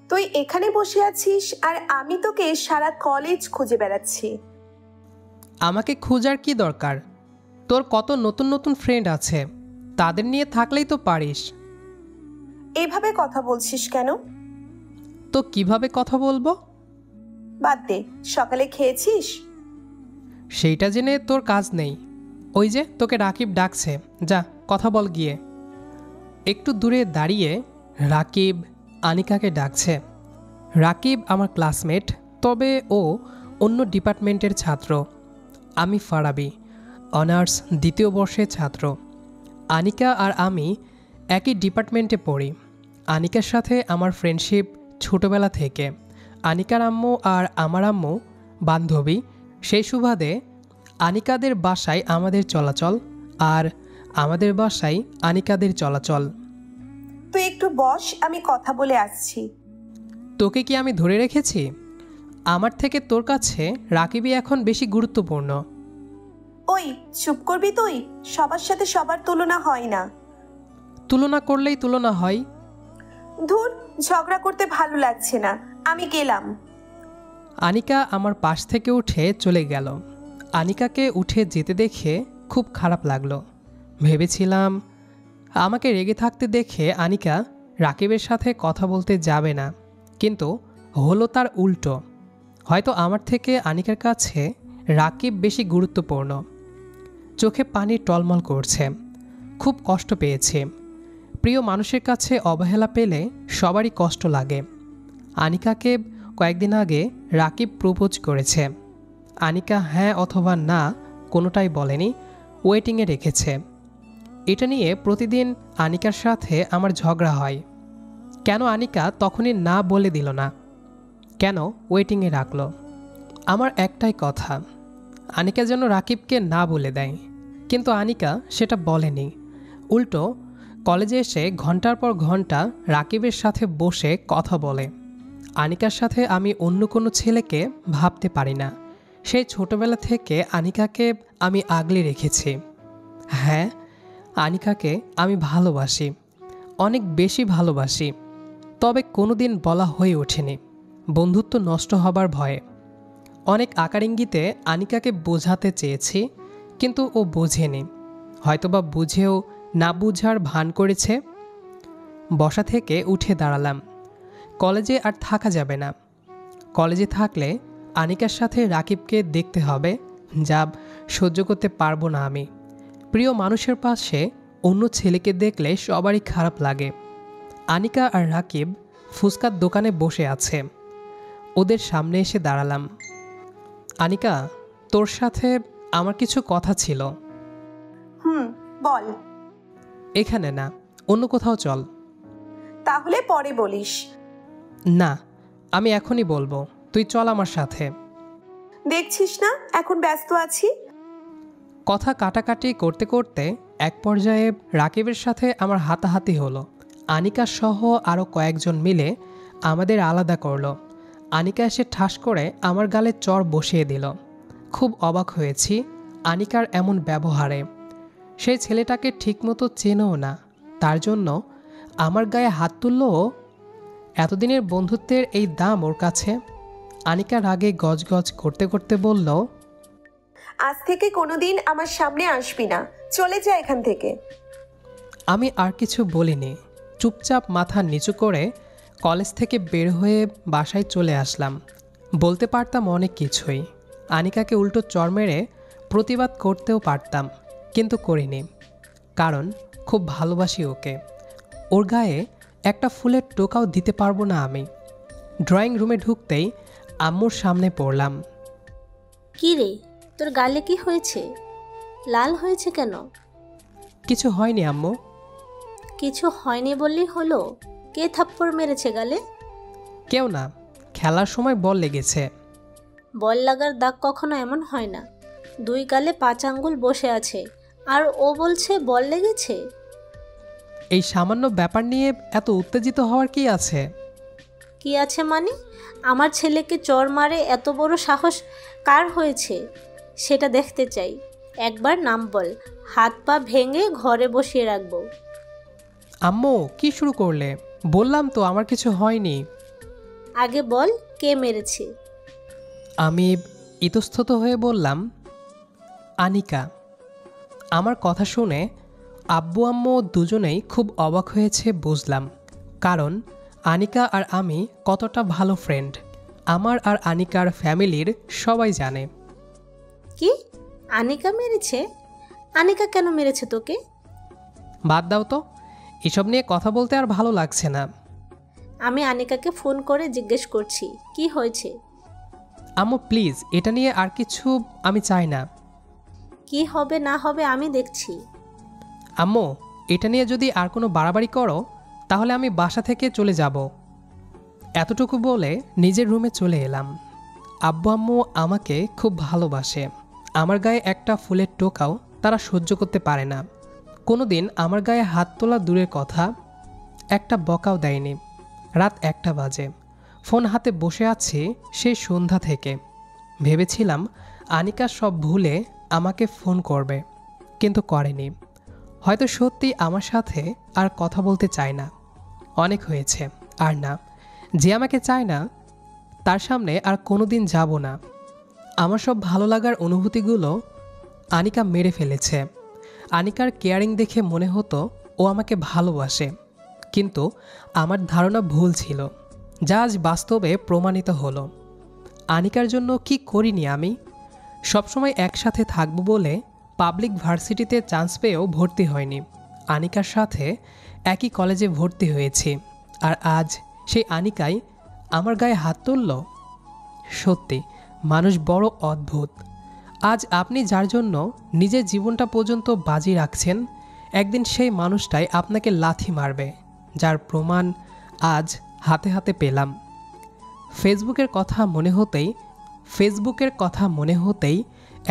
তুই এখানে বসে আছিস আর আমি তোকে সারা কলেজ খুঁজে বেড়াচ্ছি। আমাকে খোঁজার কি দরকার? তোর কত নতুন নতুন ফ্রেন্ড আছে, তাদের নিয়ে থাকলেই তো পারিস। এভাবে কথা বলছিস কেন? তো কিভাবে কথা বলবো? বাদ দে, সকালে খেয়েছিস? সেইটা জেনে তোর কাজ নেই। ওই যে তোকে রাকিব ডাকছে, যা কথা বল গিয়ে। একটু দূরে দাঁড়িয়ে রাকিব আনিকাকে ডাকছে। রাকিব আমার ক্লাসমেট, তবে ও অন্য ডিপার্টমেন্টের ছাত্র। আমি ফারাবি, অনার্স দ্বিতীয় বর্ষের ছাত্র। আনিকা আর আমি একই ডিপার্টমেন্টে পড়ি। আনিকার সাথে আমার ফ্রেন্ডশিপ ছোটোবেলা থেকে। আনিকার আম্মু আর আমার আম্মু বান্ধবী, সেই সুবাদে আনিকাদের বাসায় আমাদের চলাচল আর আমাদের বাসায় আনিকাদের চলাচল। তুই একটু বস, আমি কথা বলে আসছি। তোকে কি আমি ধরে রেখেছি? আমার থেকে তোর কাছে রাকিবই এখন বেশি গুরুত্বপূর্ণ। ওই চুপ করবি তুই? সবার সাথে সবার তুলনা হয় না। তুলনা করলেই তুলনা হয়। ধুর, ঝগড়া করতে ভালো লাগছে না, আমি গেলাম। আনিকা আমার পাশ থেকে উঠে চলে গেল। আনিকাকে উঠে যেতে দেখে খুব খারাপ লাগলো। ভেবেছিলাম আমাকে রেগে থাকতে দেখে আনিকা রাকিবের সাথে কথা বলতে যাবে না, কিন্তু হলো তার উল্টো। হয়তো আমার থেকে আনিকার কাছে রাকিব বেশি গুরুত্বপূর্ণ। চোখে পানি টলমল করছে, খুব কষ্ট পেয়েছি। প্রিয় মানুষের কাছে অবহেলা পেলে সবারই কষ্ট লাগে। আনিকাকে কয়েকদিন আগে রাকিব প্রপোজ করেছে। আনিকা হ্যাঁ অথবা না কোনোটাই বলেনি, ওয়েটিংয়ে রেখেছে। এটা নিয়ে প্রতিদিন আনিকার সাথে আমার ঝগড়া হয়। কেন আনিকা তখনই না বলে দিল না? কেন ওয়েটিংয়ে রাখলো? আমার একটাই কথা, আনিকা যেন রাকিবকে না বলে দেয়। কিন্তু আনিকা সেটা বলেনি। উল্টো কলেজে এসে ঘন্টার পর ঘন্টা রাকিবের সাথে বসে কথা বলে। আনিকার সাথে আমি অন্য কোনো ছেলেকে ভাবতে পারি না। সেই ছোটবেলা থেকে আনিকাকে আমি আগলে রেখেছি। হ্যাঁ, আনিকাকে আমি ভালোবাসি, অনেক বেশি ভালোবাসি। তবে কোনোদিন বলা হয়ে ওঠেনি, বন্ধুত্ব নষ্ট হবার ভয়ে। অনেক আকার ইঙ্গিতে আনিকাকে বোঝাতে চেয়েছি, কিন্তু ও বোঝেনি। হয়তোবা বুঝেও না বুঝার ভান করেছে। বসা থেকে উঠে দাঁড়ালাম। কলেজে আর থাকা যাবে না। কলেজে থাকলে আনিকার সাথে রাকিবকে দেখতে হবে, যা সহ্য করতে পারবো না আমি। প্রিয় মানুষের পাশে অন্য ছেলেকে দেখলে সবারই খারাপ লাগে। আনিকা আর রাকিব ফুচকার দোকানে বসে আছে। ওদের সামনে এসে দাঁড়ালাম। আনিকা, তোর সাথে আমার কিছু কথা ছিল। বল। এখানে না, অন্য কোথাও চল। তাহলে পরে বলিস। না, আমি এখনই বলবো, তুই চল আমার সাথে। দেখছিস না এখন ব্যস্ত আছি। কথা কাটাকাটি করতে করতে এক পর্যায়ে রাকিবের সাথে আমার হাতাহাতি হলো। আনিকা সহ আরও কয়েকজন মিলে আমাদের আলাদা করলো। আনিকা এসে ঠাস করে আমার গালে চড় বসিয়ে দিল। খুব অবাক হয়েছি আনিকার এমন ব্যবহারে। সেই ছেলেটাকে ঠিকমতো চেনেও না, তার জন্য আমার গায়ে হাত তুললও। এতদিনের বন্ধুত্বের এই দাম ওর কাছে। আনিকা রাগে গজগজ করতে করতে বলল, আজ থেকে কোনোদিন আমার সামনে আসবি না, চলে যা এখান থেকে। আমি আর কিছু বলিনি, চুপচাপ মাথা নিচু করে কলেজ থেকে বের হয়ে বাসায় চলে আসলাম। বলতে পারতাম অনেক কিছুই, আনিকাকে উল্টো চড় মেরে প্রতিবাদ করতেও পারতাম, কিন্তু করিনি। কারণ খুব ভালোবাসি ওকে। ওর গায়ে একটা ফুলের টোকাও দিতে পারবো না আমি। ড্রয়িং রুমে ঢুকতেই আম্মুর সামনে পড়লাম। কি রে, তোর গালে কি হয়েছে? লাল হয়েছে কেন? কিছু হয়নি আম্মু। কিছু হয়নি বললেই হলো? কে থাপ্পড় মেরেছে গালে? কেউ না, খেলার সময় বল লেগেছে। বল লাগার দাগ কখনো এমন হয় না। 2 গালে 5 আঙ্গুল বসে আছে আর ও বলছে বল লেগেছে। এই সামান্য ব্যাপার নিয়ে এত উত্তেজিত হওয়ার কি আছে? কি আছে মানে? আমার ছেলেকে চড় মারে এত বড় সাহস কার হয়েছে সেটা দেখতে চাই। একবার নাম বল, হাত পা ভেঙে ঘরে বসিয়ে রাখবো। আম্মু কি শুরু করলে? বললাম তো আমার কিছু হয়নি। আগে বল, কে মেরেছে? আমি ইতস্তত হয়ে বললাম, আনিকা। আমার কথা শুনে আব্বু আম্মু দুজনেই খুব অবাক হয়েছে বুঝলাম, কারণ আনিকা আর আমি কতটা ভালো ফ্রেন্ড আমার আর আনিকার ফ্যামিলির সবাই জানে। কি, আনিকা মেরেছে? আনিকা কেন মেরেছে তোকে? বাদ দাও তো, এসব নিয়ে কথা বলতে আর ভালো লাগছে না। আমি আনিকাকে ফোন করে জিজ্ঞেস করছি কি হয়েছে। আম্মু প্লিজ, এটা নিয়ে আর কিছু আমি চাই না। কি হবে না হবে আমি দেখছি। আম্মু, এটা নিয়ে যদি আর কোনো বাড়াবাড়ি করো তাহলে আমি বাসা থেকে চলে যাব। এতটুকু বলে নিজের রুমে চলে এলাম। আব্বু আম্মু আমাকে খুব ভালোবাসে। আমার গায়ে একটা ফুলের টোকাও তারা সহ্য করতে পারে না। কোনো দিন আমার গায়ে হাত তোলা দূরের কথা, একটা বকাও দেয়নি। রাত 1টা বাজে, ফোন হাতে বসে আছি সেই সন্ধ্যা থেকে। ভেবেছিলাম আনিকা সব ভুলে আমাকে ফোন করবে, কিন্তু করেনি। হয়তো সত্যি আমার সাথে আর কথা বলতে চায় না। অনেক হয়েছে, আর না। যে আমাকে চায় না তার সামনে আর কোনো দিন যাব না। আমার সব ভালো লাগার অনুভূতিগুলো আনিকা মেরে ফেলেছে। আনিকার কেয়ারিং দেখে মনে হতো ও আমাকে ভালোবাসে, কিন্তু আমার ধারণা ভুল ছিল, যা আজ বাস্তবে প্রমাণিত হলো। আনিকার জন্য কি করিনি আমি? সবসময় একসাথে থাকবো বলে পাবলিক ভার্সিটিতে চান্স পেয়েও ভর্তি হয়নি। আনিকার সাথে একই কলেজে ভর্তি হয়েছি, আর আজ সেই আনিকাই আমার গায়ে হাত তুলল। সত্যি মানুষ বড় অদ্ভুত। আজ আপনি যার জন্য নিজের জীবনটা পর্যন্ত বাজি রাখছেন, একদিন সেই মানুষটাই আপনাকে লাথি মারবে, যার প্রমাণ আজ হাতে হাতে পেলাম। ফেসবুকের কথা মনে হতেই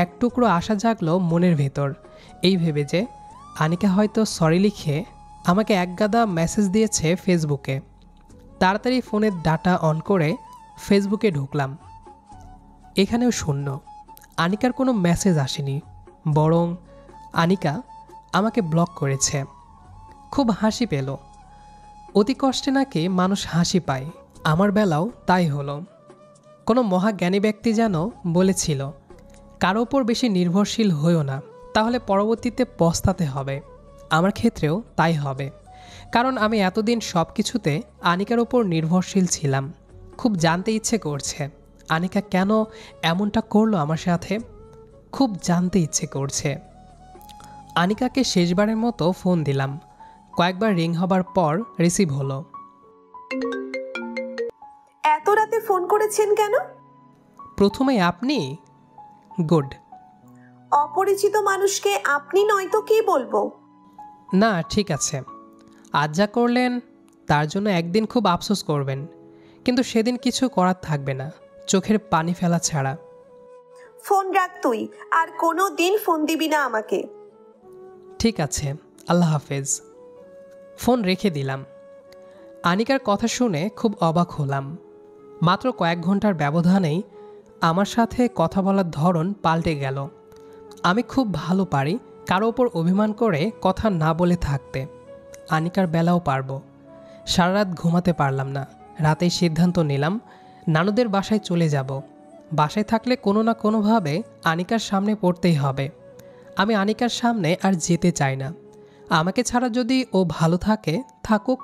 এক টুকরো আশা জাগলো মনের ভেতর, এই ভেবে যে আনিকা হয়তো সরি লিখে আমাকে একগাদা মেসেজ দিয়েছে ফেসবুকে। তাড়াতাড়ি ফোনের ডাটা অন করে ফেসবুকে ঢুকলাম। এখানেও শূন্য, আনিকার কোনো মেসেজ আসেনি, বরং আনিকা আমাকে ব্লক করেছে। খুব হাসি পেল। অতি কষ্টে নাকি মানুষ হাসি পায়, আমার বেলাও তাই হলো। কোনো মহাজ্ঞানী ব্যক্তি যেন বলেছিল, কারো ওপর বেশি নির্ভরশীল হইও না, তাহলে পরবর্তীতে পস্তাতে হবে। আমার ক্ষেত্রেও তাই হবে, কারণ আমি এতদিন সব কিছুতে আনিকার ওপর নির্ভরশীল ছিলাম। খুব জানতে ইচ্ছে করছে আনিকা কেন এমনটা করলো আমার সাথে, খুব জানতে ইচ্ছে করছে। আনিকাকে শেষবারের মতো ফোন দিলাম। কয়েকবার রিং হবার পর রিসিভ হলো। এত রাতে ফোন করেছেন কেন? প্রথমে আপনি? গুড। অপরিচিত মানুষকে আপনি নয়তো কি বলবো? না ঠিক আছে, আজ যা করলেন তার জন্য একদিন খুব আফসোস করবেন, কিন্তু সেদিন কিছু করার থাকবে না, চোখের পানি ফেলা ছাড়া। ফোন রাখ তুই, আর কোনো দিন ফোন দিবি না আমাকে। ঠিক আছে, আল্লাহ হাফেজ। ফোন রেখে দিলাম। আনিকার কথা শুনে খুব অবাক হলাম। মাত্র কয়েক ঘন্টার ব্যবধানেই আমার সাথে কথা বলার ধরন পাল্টে গেল। আমি খুব ভালো পারি কারো ওপর অভিমান করে কথা না বলে থাকতে। আনিকার বেলাও পারবো। সারা রাত ঘুমাতে পারলাম না। রাতেই সিদ্ধান্ত নিলাম নানুদের বাসায় চলে যাব। বাসায় থাকলে কোনো না কোনোভাবে আনিকার সামনে পড়তেই হবে। আমি আনিকার সামনে আর যেতে চাই না। আমাকে ছাড়া যদি ও ভালো থাকে থাকুক,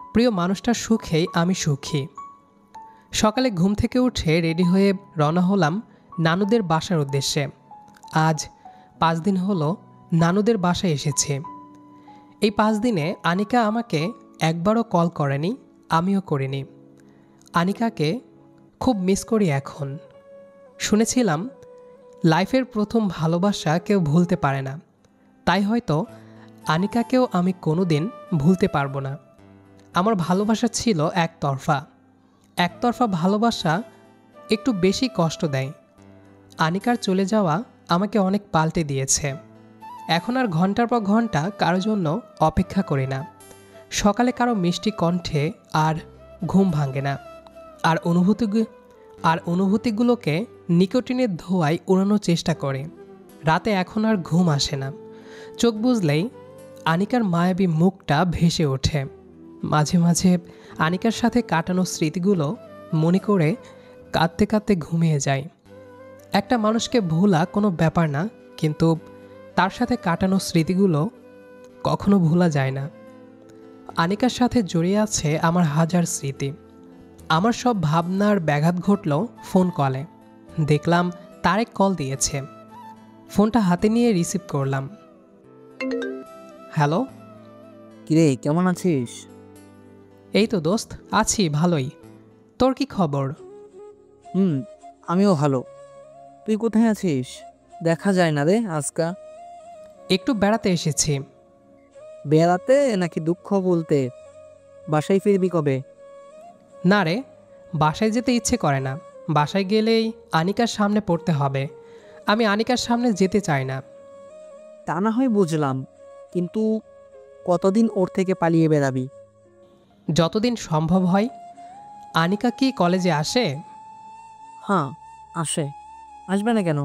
প্রিয় মানুষটার সুখেই আমি সুখী। সকালে ঘুম থেকে উঠে রেডি হয়ে রওনা হলাম নানুদের বাসার উদ্দেশ্যে। আজ 5 দিন হলো নানুদের বাসায় এসেছে। এই 5 দিনে আনিকা আমাকে একবারও কল করেনি, আমিও করিনি। আনিকাকে খুব মিস করি এখন। শুনেছিলাম লাইফের প্রথম ভালোবাসা কেউ ভুলতে পারে না, তাই হয়তো আনিকাকেও আমি কোনোদিন ভুলতে পারবো না। আমার ভালোবাসা ছিল একতরফা ভালোবাসা একটু বেশি কষ্ট দেয়। আনিকার চলে যাওয়া আমাকে অনেক পাল্টে দিয়েছে। এখন আর ঘন্টার পর ঘন্টা কারোর জন্য অপেক্ষা করি না। সকালে কারো মিষ্টি কণ্ঠে আর ঘুম ভাঙে না। আর অনুভূতিগুলোকে নিকোটিনের ধোঁয়ায় উড়ানোর চেষ্টা করে। রাতে এখন আর ঘুম আসে না। চোখ বুজলেই আনিকার মায়াবী মুখটা ভেসে ওঠে। মাঝে মাঝে আনিকার সাথে কাটানো স্মৃতিগুলো মনে করে কাঁদতে কাঁদতে ঘুমিয়ে যাই। একটা মানুষকে ভোলা কোনো ব্যাপার না, কিন্তু তার সাথে কাটানো স্মৃতিগুলো কখনো ভোলা যায় না। আনিকার সাথে জড়িয়ে আছে আমার হাজার স্মৃতি। আমার সব ভাবনার ব্যাঘাত ঘটল ফোন কলে। দেখলাম তারেক কল দিয়েছে। ফোনটা হাতে নিয়ে রিসিভ করলাম। হ্যালো। কিরে, কেমন আছিস? এই তো দোস্ত, আছি ভালোই। তোর কি খবর? আমিও ভালো। তুই কোথায় আছিস? দেখা যায় না রে আজকা। একটু বেড়াতে এসেছি। বেড়াতে নাকি দুঃখ বলতে? বাসায় ফিরবি কবে? না রে, বাসায় যেতে ইচ্ছে করে না। বাসায় গেলেই আনিকার সামনে পড়তে হবে। আমি আনিকার সামনে যেতে চাই না। তা না হয় বুঝলাম, কিন্তু কতদিন ওর থেকে পালিয়ে বেড়াবি? যতদিন সম্ভব হয়। আনিকা কি কলেজে আসে? হ্যাঁ, আসে। আসবে না কেন?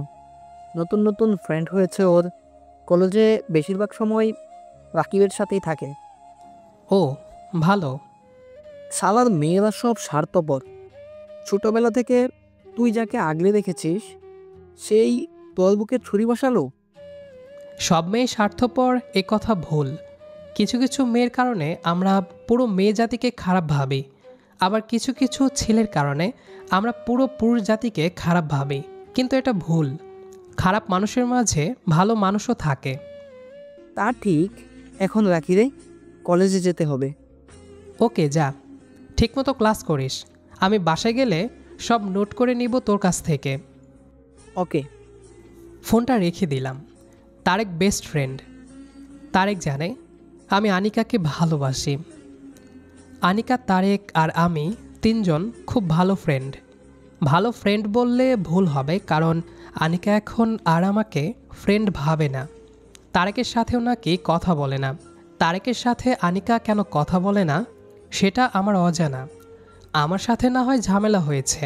নতুন নতুন ফ্রেন্ড হয়েছে ওর। কলেজে বেশিরভাগ সময় রাকিবের সাথেই থাকে। ও, ভালো। শালার মেয়েরা সব স্বার্থপর। ছোটবেলা থেকে তুই যাকে আগলে রেখেছিস সেই তোর বুকে ছুরি বসালো। সব মেয়ে স্বার্থপর এ কথা ভুল। কিছু কিছু মেয়ের কারণে আমরা পুরো মেয়ে জাতিকে খারাপ ভাবি, আবার কিছু কিছু ছেলের কারণে আমরা পুরো পুরুষ জাতিকে খারাপ ভাবি, কিন্তু এটা ভুল। খারাপ মানুষের মাঝে ভালো মানুষও থাকে। তা ঠিক। এখন রাখি রে, কলেজে যেতে হবে। ওকে, যা, ঠিকমতো ক্লাস করিস। আমি বাসায় গেলে সব নোট করে নিব তোর কাছ থেকে। ওকে। ফোনটা রেখে দিলাম। Tarique best friend. তারেক জানে আমি আনিকাকে ভালোবাসি। আনিকা, তারেক আর আমি তিনজন খুব ভালো ফ্রেন্ড। ভালো ফ্রেন্ড বললে ভুল হবে, কারণ আনিকা এখন আর আমাকে ফ্রেন্ড ভাবে না। তারেকের সাথেও নাকি কথা বলে না। তারেকের সাথে আনিকা কেন কথা বলে না সেটা আমার অজানা। আমার সাথে না হয় ঝামেলা হয়েছে,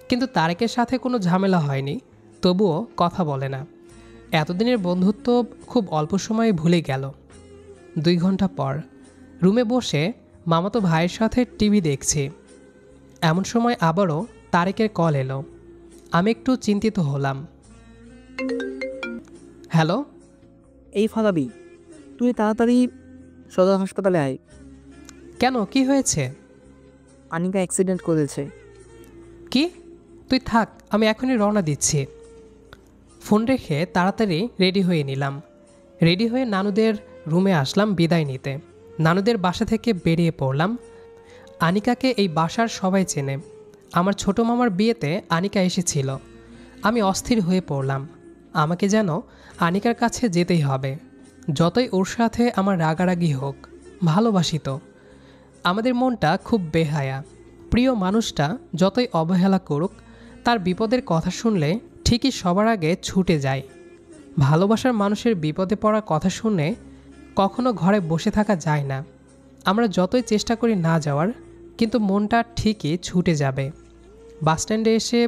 কিন্তু তারেকের সাথে কোনো ঝামেলা হয়নি, তবুও কথা বলে না। এতদিনের বন্ধুত্ব খুব অল্প সময়ে ভুলে গেল। 2 ঘন্টা পর রুমে বসে মামাতো ভাইয়ের সাথে টিভি দেখছি। এমন সময় আবারও তারেকের কল এলো। আমি একটু চিন্তিত হলাম। হ্যালো। এই ফালাবি, তুই তাড়াতাড়ি সদর হাসপাতালে আয়। কেন, কি হয়েছে? আনিকা অ্যাক্সিডেন্ট করেছে। কি? তুই থাক, আমি এখনই রওনা দিচ্ছি। ফোন রেখে তাড়াতাড়ি রেডি হয়ে নিলাম। রেডি হয়ে নানুদের রুমে আসলাম বিদায় নিতে। নানুদের বাসা থেকে বেরিয়ে পড়লাম। আনিকাকে এই বাসার সবাই চেনে। আমার ছোট মামার বিয়েতে আনিকা এসেছিল। আমি অস্থির হয়ে পড়লাম। আমাকে যেন আনিকার কাছে যেতেই হবে, যতই ওর সাথে আমার রাগারাগি হোক। ভালোবাসি তো। আমাদের মনটা খুব বেহায়া। প্রিয় মানুষটা যতই অবহেলা করুক, তার বিপদের কথা শুনলে ঠিকই সবার আগে ছুটে যায়। ভালোবাসার মানুষের বিপদে পড়ার কথা শুনে কখনো ঘরে বসে থাকা যায় না। আমরা যতই চেষ্টা করি না যাওয়ার, কিন্তু মনটা ঠিকই ছুটে যাবে। বাসস্ট্যান্ডে এসে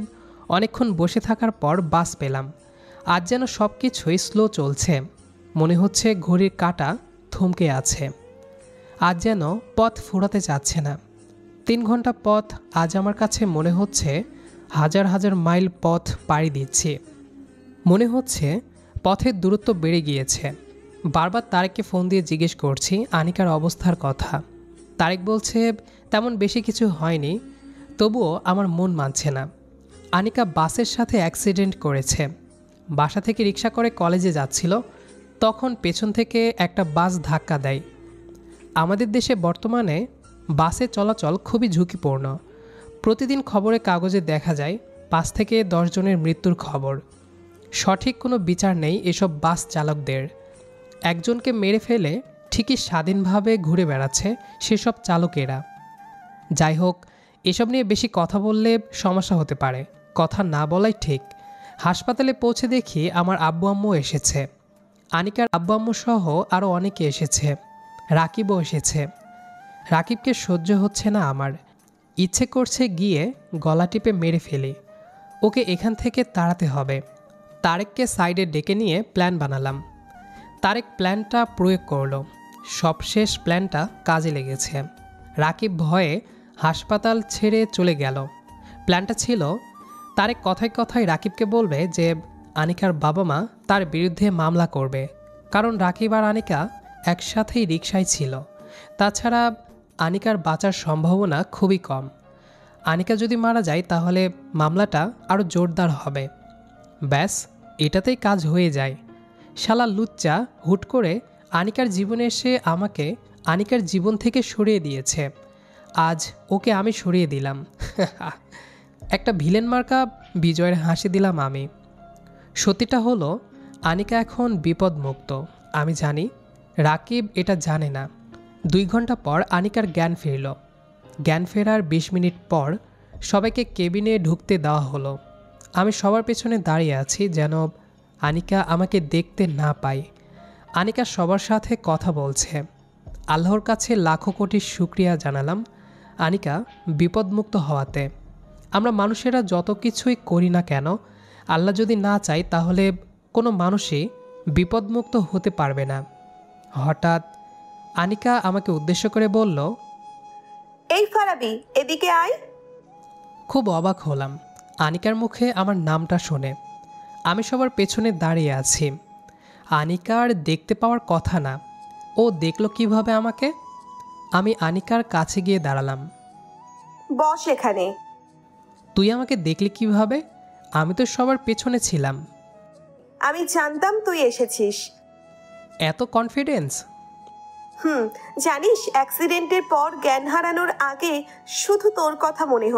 অনেকক্ষণ বসে থাকার পর বাস পেলাম। আজ যেন সব কিছুই স্লো চলছে। মনে হচ্ছে ঘড়ির কাঁটা থমকে আছে। আজ যেন পথ ফুরাতে চাচ্ছে না। 3 ঘন্টা পথ আজ আমার কাছে মনে হচ্ছে হাজার হাজার মাইল পথ পাড়ি দিচ্ছি। মনে হচ্ছে পথের দূরত্ব বেড়ে গিয়েছে। বারবার তারেককে ফোন দিয়ে জিজ্ঞেস করছি আনিকার অবস্থার কথা। তারেক বলছে তেমন বেশি কিছু হয়নি, তবুও আমার মন মানছে না। আনিকা বাসের সাথে অ্যাক্সিডেন্ট করেছে। বাসা থেকে রিক্সা করে কলেজে যাচ্ছিল, তখন পেছন থেকে একটা বাস ধাক্কা দেয়। আমাদের দেশে বর্তমানে বাসে চলাচল খুবই ঝুঁকিপূর্ণ। প্রতিদিন খবরের কাগজে দেখা যায় 5 থেকে 10 জনের মৃত্যুর খবর। সঠিক কোনো বিচার নেই এসব বাস চালকদের। একজনকে মেরে ফেলে ঠিকই স্বাধীনভাবে ঘুরে বেড়াচ্ছে সেসব চালকেরা। যাই হোক, এসব নিয়ে বেশি কথা বললে সমস্যা হতে পারে, কথা না বলাই ঠিক। হাসপাতালে পৌঁছে দেখি আমার আব্বু আম্মু এসেছে। আনিকার আব্বু আম্মু সহ আরও অনেকে এসেছে। রাকিবও এসেছে। রাকিবকে সহ্য হচ্ছে না আমার। ইচ্ছে করছে গিয়ে গলা টিপে মেরে ফেলি। ওকে এখান থেকে তাড়াতে হবে। তারেককে সাইডে ডেকে নিয়ে প্ল্যান বানালাম। তারেক প্ল্যানটা প্রয়োগ করলো। সবশেষ প্ল্যানটা কাজে লেগেছে। রাকিব ভয়ে হাসপাতাল ছেড়ে চলে গেল। প্ল্যানটা ছিল তারেক কথায় কথায় রাকিবকে বলবে যে আনিকার বাবা মা তার বিরুদ্ধে মামলা করবে, কারণ রাকিব আর আনিকা একসাথেই রিকশায় ছিল। তাছাড়া আনিকার বাঁচার সম্ভাবনা খুবই কম। আনিকা যদি মারা যায় তাহলে মামলাটা আরও জোরদার হবে। ব্যাস, এটাতেই কাজ হয়ে যায়। শালা লুচ্চা হুট করে আনিকার জীবনে এসে আমাকে আনিকার জীবন থেকে সরিয়ে দিয়েছে। আজ ওকে আমি সরিয়ে দিলাম। একটা ভিলেন মার্কা বিজয়ের হাসি দিলাম আমি। সত্যিটা হলো আনিকা এখন বিপদমুক্ত। আমি জানি, রাকিব এটা জানে না। 2 ঘন্টা পর আনিকার জ্ঞান ফিরল। জ্ঞান ফেরার 20 মিনিট পর সবাইকে কেবিনে ঢুকতে দেওয়া হলো। আমি সবার পেছনে দাঁড়িয়ে আছি যেন আনিকা আমাকে দেখতে না পায়। আনিকা সবার সাথে কথা বলছে। আল্লাহর কাছে লাখো কোটি শুকরিয়া জানালাম আনিকা বিপদমুক্ত হওয়াতে। আমরা মানুষেরা যত কিছুই করি না কেন, আল্লাহ যদি না চায় তাহলে কোনো মানুষই বিপদমুক্ত হতে পারবে না। হঠাৎ আনিকা আমাকে উদ্দেশ্য করে বলল, এই ফারাবি, এদিকে আয়। খুব অবাক হলাম আনিকার মুখে আমার নামটা শুনে। আমি সবার পেছনে দাঁড়িয়ে আছি। আনিকার দেখতে পাওয়ার কথা না, ও দেখলো কিভাবে আমাকে? আমি আনিকার কাছে গিয়ে দাঁড়ালাম। বস এখানে। তুই আমাকে দেখলি কিভাবে? আমি তো সবার পেছনে ছিলাম। আমি জানতাম তুই এসেছিস। এত কনফিডেন্স? জানিস, অ্যাক্সিডেন্টের পর জ্ঞান হারানোর আগে শুধু তোর কথা মনে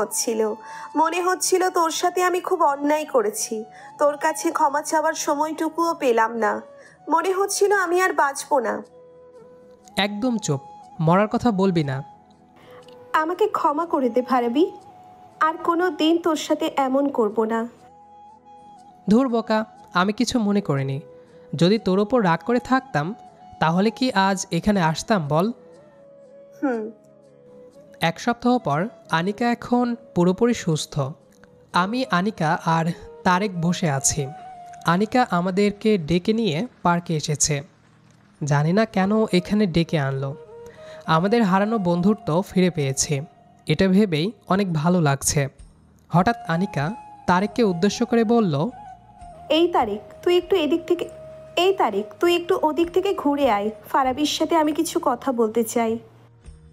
হচ্ছিল তোর সাথে আমি খুব অন্যায় করেছি। তোর কাছে ক্ষমা চাওয়ার সময়টুকুও পেলাম না। মনে হচ্ছিল আমি আর বাঁচবো না। একদম চুপ, মরার কথা বলবি না। আমাকে ক্ষমা করে দে ফারাবি, আর কোনো দিন তোর সাথে এমন করব না। ধুর বোকা, আমি কিছু মনে করিনি। যদি তোর ওপর রাগ করে থাকতাম তাহলে কি আজ এখানে আসতাম বল? 1 সপ্তাহ পর আনিকা এখন পুরোপুরি সুস্থ। আমি, আনিকা আর তারেক বসে আছি। আনিকা আমাদেরকে ডেকে নিয়ে পার্কে এসেছে। জানি না কেন এখানে ডেকে আনলো। আমাদের হারানো বন্ধুত্ব ফিরে পেয়েছি, এটা ভেবেই অনেক ভালো লাগছে। হঠাৎ আনিকা তারেককে উদ্দেশ্য করে বলল, এই তারিক তুই একটু ওদিক থেকে ঘুরে আয়। ফারাবির সাথে আমি কিছু কথা বলতে চাই।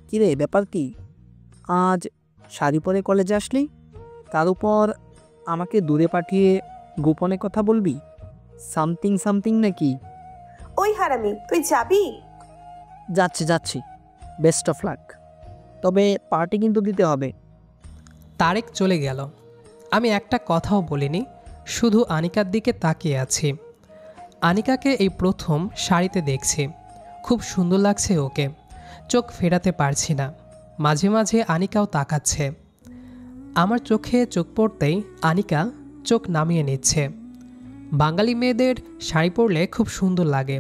কিরে, ব্যাপার কি? আজ শাড়ি পরে কলেজে আসলি, তার উপর আমাকে দূরে পাঠিয়ে গোপনে কথা বলবি? সামথিং নাকি? ওই হারামি, তুই যাবি? যাচ্ছি, বেস্ট অফ লাক। তবে পার্টি কিন্তু দিতে হবে। তারেক চলে গেল। আমি একটা কথাও বলিনি, শুধু আনিকার দিকে তাকিয়ে আছি। আনিকাকে এই প্রথম শাড়িতে দেখছি। খুব সুন্দর লাগছে ওকে, চোখ ফেরাতে পারছি না। মাঝে মাঝে আনিকাও তাকাচ্ছে। আমার চোখে চোখ পড়তেই আনিকা চোখ নামিয়ে নিচ্ছে। বাঙালি মেয়েদের শাড়ি পরলে খুব সুন্দর লাগে।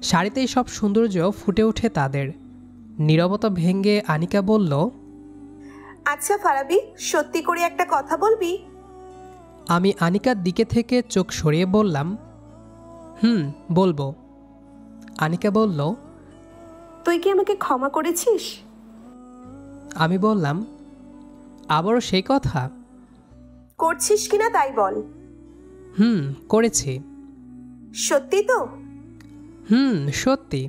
শাড়িতেই সব সৌন্দর্য ফুটে ওঠে তাদের। নীরবতা ভেঙে আনিকা বলল, আচ্ছা ফারাবি, সত্যি করে একটা কথা বলবি? আমি আনিকার দিকে থেকে চোখ সরিয়ে বললাম, বলবো। আনিকা বলল, তুই কি আমাকে ক্ষমা করেছিস? আমি বললাম, আবারও সেই কথা? করছিস কিনা তাই বল। করেছি। সত্যি তো? সত্যি।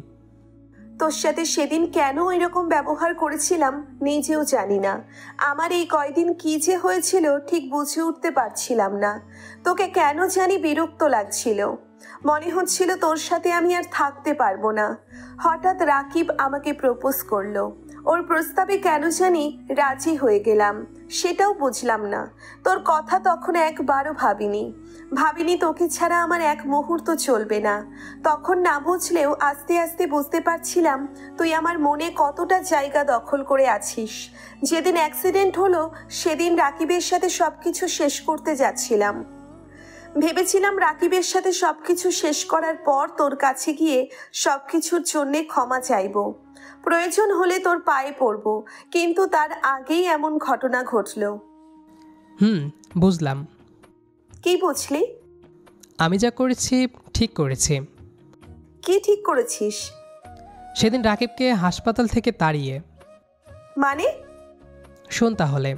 তোর সাথে সেদিন কেন এরকম ব্যবহার করেছিলাম নিজেও জানি না। আমার এই কয়দিন কি যে হয়েছিল ঠিক বুঝে উঠতে পারছিলাম না। তোকে কেন জানি বিরক্ত লাগছিল। মনে হচ্ছিল তোর সাথে আমি আর থাকতে পারবো না। হঠাৎ রাকিব আমাকে প্রপোজ করলো। ওর প্রস্তাবে কেন জানি রাজি হয়ে গেলাম, সেটাও বুঝলাম না। তোর কথা তখন একবারও ভাবিনি তোকে ছাড়া আমার এক মুহূর্ত চলবে না। তখন না বুঝলেও আস্তে আস্তে বুঝতে পারছিলাম তুই আমার মনে কতটা জায়গা দখল করে আছিস। যেদিন অ্যাক্সিডেন্ট হলো সেদিন রাকিবের সাথে সবকিছু শেষ করতে যাচ্ছিলাম। ভেবেছিলাম রাকিবের সাথে সবকিছু শেষ করার পর তোর কাছে গিয়ে সবকিছুর জন্যে ক্ষমা চাইব, প্রয়োজন হলে তোর পায়ে পড়ব, কিন্তু তার আগেই এমন ঘটনা ঘটল। বুঝলাম। কি বুঝলি? আমি যা করেছি ঠিক করেছি। কি ঠিক করেছিস? সেদিন রাকিবকে হাসপাতাল থেকে তাড়িয়ে। মানে? শোন তাহলে।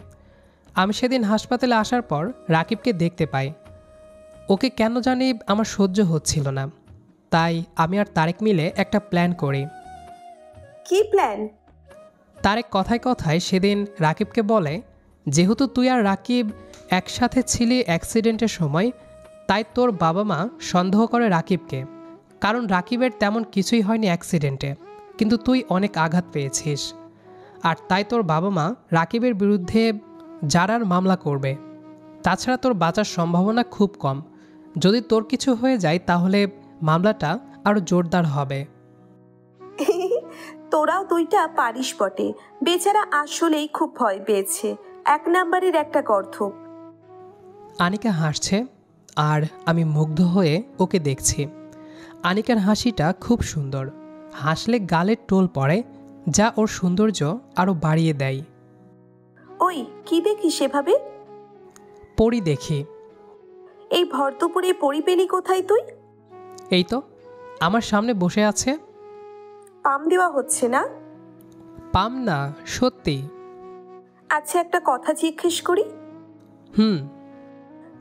আমি সেদিন হাসপাতালে আসার পর রাকিবকে দেখতে পাই। ওকে কেন জানি আমার সহ্য হচ্ছিল না, তাই আমি আর তারেক মিলে একটা প্ল্যান করি। কি প্ল্যান? তারেক কথায় কথায় সেদিন রাকিবকে বলে, যেহেতু তুই আর রাকিব একসাথে ছিলি অ্যাক্সিডেন্টের সময়, তাই তোর বাবা মা সন্দেহ করে রাকিবকে, কারণ রাকিবের তেমন কিছুই হয়নি অ্যাক্সিডেন্টে, কিন্তু তুই অনেক আঘাত পেয়েছিস। আর তাই তোর বাবা মা রাকিবের বিরুদ্ধে জারার মামলা করবে। তাছাড়া তোর বাঁচার সম্ভাবনা খুব কম। যদি তোর কিছু হয়ে যায় তাহলে মামলাটা আরও জোরদার হবে। তোরাও দুইটা পারিস বটে। বেচারা আসলেই খুব ভয় পেয়েছে। 1 নাম্বারের একটা গর্ধপ। আনিকা হাসছে আর আমি মুগ্ধ হয়ে ওকে দেখছি। আনিকার হাসিটা খুব সুন্দর, হাসলে গালের টোল পড়ে, যা ওর সৌন্দর্য আরও বাড়িয়ে দেয়। ওই কি দেখি সেভাবে? পরি দেখি। এই ভর দুপুরে পরি পেলি কোথায় তুই? এই তো আমার সামনে বসে আছে। পাম দেওয়া হচ্ছে না? পাম না, সত্যি। আচ্ছা, একটা কথা জিজ্ঞেস করি। হুম।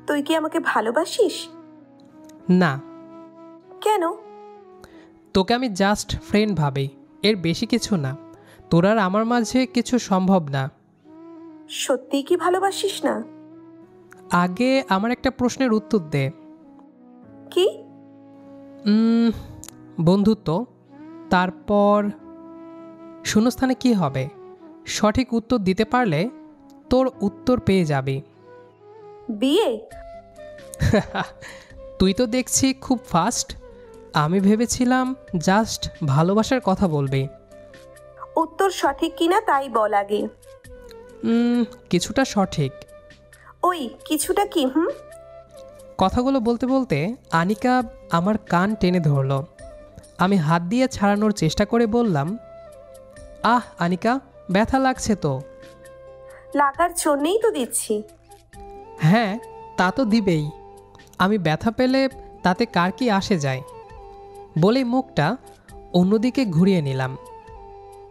তুই কি আমাকে ভালোবাসিস? না। কেন? তোকে আমি জাস্ট ফ্রেন্ড ভাবি, এর বেশি কিছু না। তোর আর আমার মাঝে কিছু সম্ভব না। সত্যি কি ভালোবাসিস না? আগে আমার একটা প্রশ্নের উত্তর দে। কি? বন্ধুত্ব, তারপর শূন্যস্থানে কি হবে? সঠিক উত্তর দিতে পারলে তোর উত্তর পেয়ে যাবি। বিয়ে? তুই তো দেখছি খুব ফাস্ট। আমি ভেবেছিলাম জাস্ট ভালোবাসার কথা বলবি। উত্তর সঠিক কিনা তাই বল আগে। কিছুটা সঠিক। ওই কিছুটা কি? কথাগুলো বলতে বলতে আনিকা আমার কান টেনে ধরল। আমি হাত দিয়ে ছাড়ানোর চেষ্টা করে বললাম, আহ আনিকা, ব্যথা লাগছে তো। লাগার জন্যেই তো দিচ্ছি। হ্যাঁ, তা তো দিবেই। আমি ব্যথা পেলে তাতে কার কি আসে যায়? বলেই মুখটা অন্যদিকে ঘুরিয়ে নিলাম।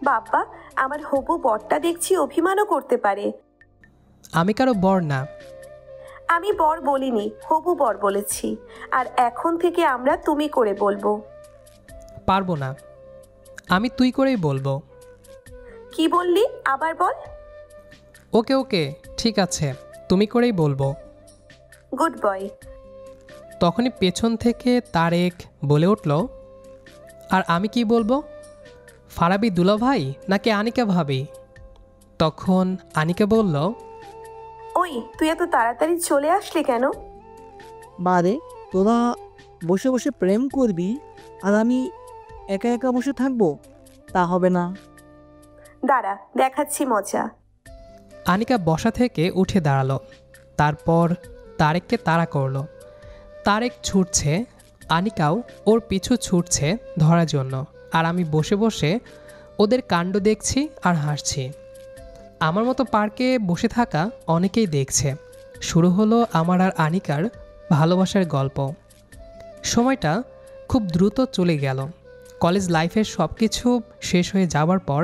বাবা, আমার হবু বরটা দেখছি অভিমানও করতে পারে। আমি কারো বর না। আমি বর বলিনি, হবু বর বলেছি। আর এখন থেকে আমরা তুমি করে বলবো। পারবো না, আমি তুই করেই বলবো। কি বললি? আবার বল। ওকে ওকে, ঠিক আছে, তুমি করেই বলবো। Good boy. তখনই পেছন থেকে তারেক বলে উঠল, আর আমি কি বলবো? ফারাবি দুলা ভাই নাকি আনিকা ভাবি? তখন আনিকা বলল, ওই তুই এত তাড়াতাড়ি চলে আসলি কেন? বারে, তোরা বসে বসে প্রেম করবি আর আমি একা একা বসে থাকবো? তা হবে না। দাঁড়া, দেখাচ্ছি মজা। আনিকা বসা থেকে উঠে দাঁড়ালো, তারপর তারেককে তাড়া করলো। তারেক ছুটছে, আনিকাও ওর পিছু ছুটছে ধরার জন্য। আর আমি বসে বসে ওদের কাণ্ড দেখছি আর হাসছি। আমার মতো পার্কে বসে থাকা অনেকেই দেখছে। শুরু হলো আমার আর আনিকার ভালোবাসার গল্প। সময়টা খুব দ্রুত চলে গেল। কলেজ লাইফের সব কিছু শেষ হয়ে যাওয়ার পর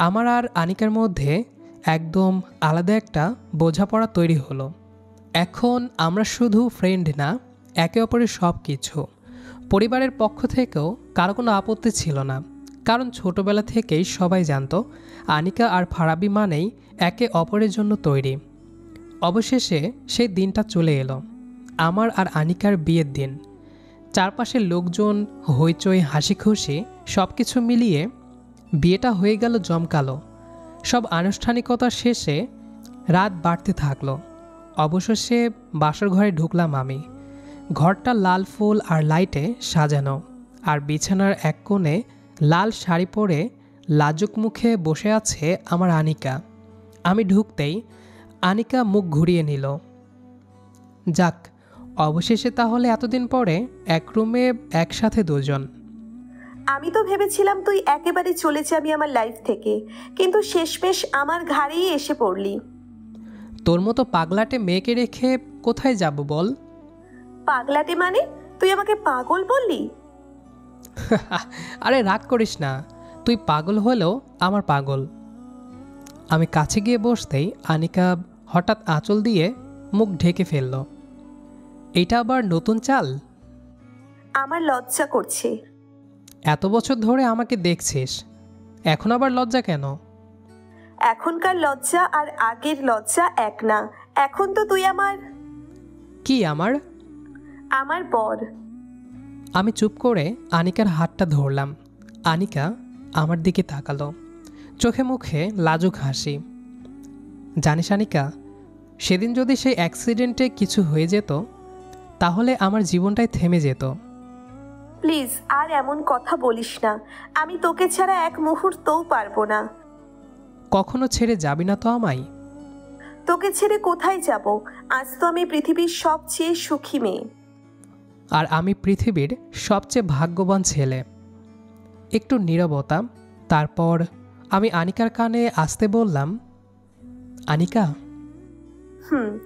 আমার আর আনিকার মধ্যে একদম আলাদা একটা বোঝাপড়া তৈরি হলো। এখন আমরা শুধু ফ্রেন্ড না, একে অপরের সব কিছু। পরিবারের পক্ষ থেকেও কারো কোনো আপত্তি ছিল না, কারণ ছোটবেলা থেকেই সবাই জানতো আনিকা আর ফারাবি মানেই একে অপরের জন্য তৈরি। অবশেষে সেই দিনটা চলে এলো, আমার আর আনিকার বিয়ের দিন। চারপাশের লোকজন, হইচই, হাসি খুশি সব কিছু মিলিয়ে বিয়েটা হয়ে গেল জমকালো। সব আনুষ্ঠানিকতা শেষে রাত বাড়তে থাকলো। অবশেষে বাসর ঘরে ঢুকলাম আমি। ঘরটা লাল ফুল আর লাইটে সাজানো, আর বিছানার এক কোণে লাল শাড়ি পরে লাজুক মুখে বসে আছে আমার আনিকা। আমি ঢুকতেই আনিকা মুখ ঘুরিয়ে নিল। যাক, অবশেষে তাহলে এতদিন পরে এক রুমে একসাথে দুজন। আমি তো ভেবেছিলাম তুই একেবারে চলে যাবি আমার লাইফ থেকে, কিন্তু শেষমেশ আমার ঘাড়েই এসে পড়লি। তোর মতো পাগলাটে মেয়েকে রেখে কোথায় যাব বল? পাগলাটে মানে? তুই আমাকে পাগল বললি? আরে রাগ করিস না, তুই পাগল হলেও আমার পাগল। আমি কাছে গিয়ে বসতেই আনিকা হঠাৎ আঁচল দিয়ে মুখ ঢেকে ফেলল। এটা আবার নতুন চাল? আমার লজ্জা করছে। এত বছর ধরে আমাকে দেখছিস, এখন আবার লজ্জা কেন? এখনকার লজ্জা আর আগের লজ্জা এক না। এখন তো তুই আমার কি আমার? আমার বর। আমি চুপ করে আনিকার হাতটা ধরলাম। আনিকা আমার দিকে তাকালো, চোখে মুখে লাজুক হাসি। জানিস আনিকা, সেদিন যদি সেই অ্যাক্সিডেন্টে কিছু হয়ে যেত তাহলে আমার জীবনটাই থেমে যেত। প্লিজ আর এমন কথা বলিস না। আমি তোকে ছাড়া এক মুহূর্তও পারবো না। কখনো ছেড়ে যাবি না তো আমায়? তোকে ছেড়ে কোথায় যাব? আজ তো আমি পৃথিবীর সবচেয়ে সুখী মেয়ে। আর আমি পৃথিবীর সবচেয়ে ভাগ্যবান ছেলে। একটু নীরবতা, তারপর আমি আনিকার কানে আসতে বললাম, আনিকা, হুম।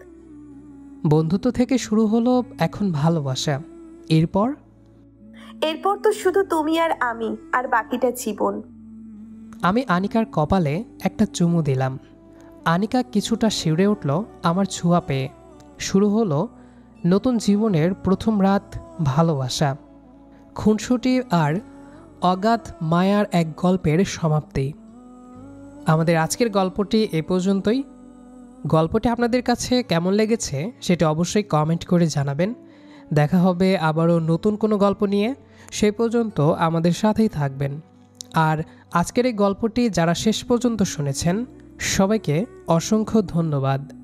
বন্ধুত্ব থেকে শুরু হলো এখন ভালোবাসা, এরপর? এরপর তো শুধু তুমি আর আমি, আর বাকিটা জীবন। আমি আনিকার কপালে একটা চুমু দিলাম। আনিকা কিছুটা শিউরে উঠল আমার ছোঁয়া পেয়ে। শুরু হলো নতুন জীবনের প্রথম রাত, ভালোবাসা, খুনসুটি আর অগাধ মায়ার এক গল্পের সমাপ্তি। আমাদের আজকের গল্পটি এ পর্যন্তই। গল্পটি আপনাদের কাছে কেমন লেগেছে সেটা অবশ্যই কমেন্ট করে জানাবেন। দেখা হবে আবারও নতুন কোনো গল্প নিয়ে। সে পর্যন্ত আমাদের সাথেই থাকবেন। আর আজকের এই গল্পটি যারা শেষ পর্যন্ত শুনেছেন সবাইকে অসংখ্য ধন্যবাদ।